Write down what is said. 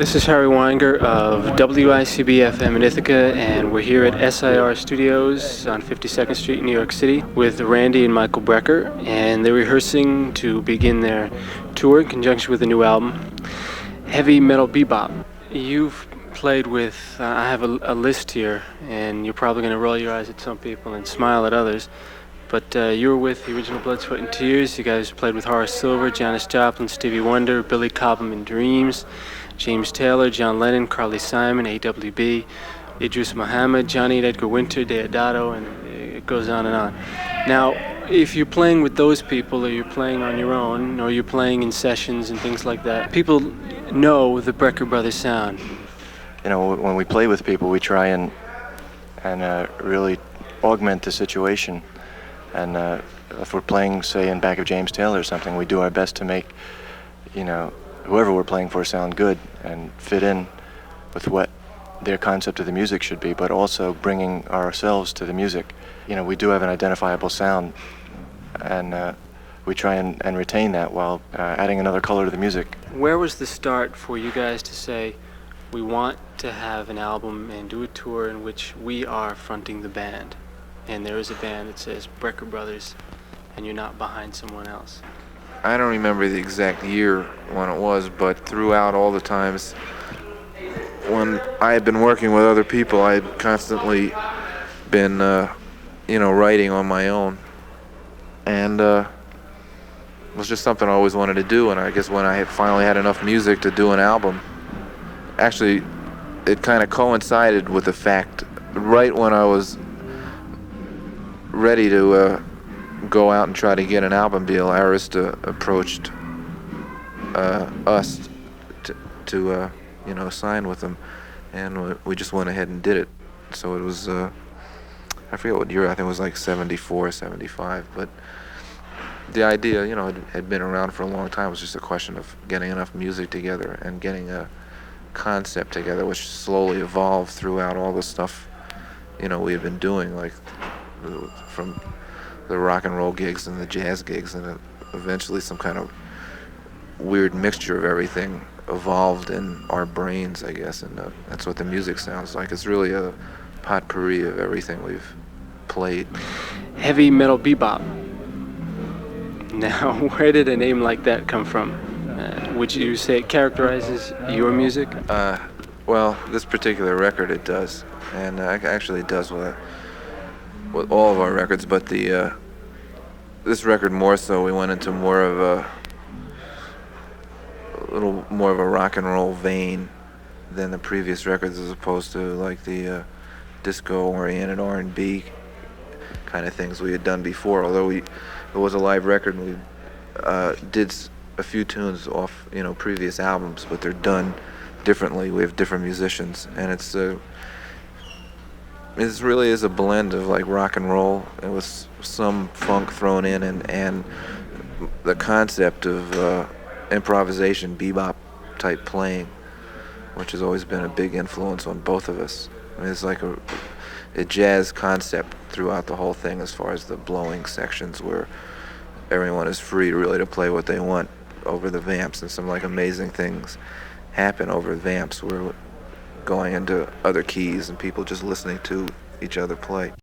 This is Harry Weinger of WICB-FM in Ithaca, and we're here at SIR Studios on 52nd Street in New York City with Randy and Michael Brecker, and they're rehearsing to begin their tour in conjunction with a new album, Heavy Metal Bebop. You've played with, I have a list here, and you're probably going to roll your eyes at some people and smile at others, but you were with the original Blood, Sweat and Tears. You guys played with Horace Silver, Janis Joplin, Stevie Wonder, Billy Cobham and Dreams, James Taylor, John Lennon, Carly Simon, AWB, Idris Muhammad, Johnny and Edgar Winter, Deodato, and it goes on and on. Now, if you're playing with those people, or you're playing on your own, or you're playing in sessions and things like that, people know the Brecker Brothers sound. You know, when we play with people, we try and really augment the situation. And if we're playing, say, in back of James Taylor or something, we do our best to make, you know, whoever we're playing for sound good and fit in with what their concept of the music should be, but also bringing ourselves to the music. You know, we do have an identifiable sound, and we try and retain that while adding another color to the music. Where was the start for you guys to say, we want to have an album and do a tour in which we are fronting the band, and there is a band that says Brecker Brothers, and you're not behind someone else? I don't remember the exact year when it was, but throughout all the times when I had been working with other people, I had constantly been, writing on my own. And it was just something I always wanted to do, and I guess when I had finally had enough music to do an album, actually, it kind of coincided with the fact, right when I was ready to go out and try to get an album deal, Arista approached us to sign with them, and we just went ahead and did it. So it was, I forget what year, I think it was like 74, 75, but the idea, it had been around for a long time. It was just a question of getting enough music together and getting a concept together, which slowly evolved throughout all the stuff, we had been doing, like from the rock and roll gigs and the jazz gigs, and eventually some kind of weird mixture of everything evolved in our brains, I guess, and that's what the music sounds like. It's really a potpourri of everything we've played. Heavy Metal Bebop. Now, where did a name like that come from? Would you say it characterizes your music? Well, this particular record, it does, and actually it does with all of our records, but this record more so, we went into more of a little more of a rock and roll vein than the previous records, as opposed to like the disco-oriented R&B kind of things we had done before. Although it was a live record, and we did a few tunes off previous albums, but they're done differently. We have different musicians, and it really is a blend of like rock and roll and with some funk thrown in, and the concept of improvisation, bebop type playing, which has always been a big influence on both of us. I mean, it's like a jazz concept throughout the whole thing, as far as the blowing sections where everyone is free really to play what they want over the vamps, and some like amazing things happen over the vamps. We're going into other keys and people just listening to each other play.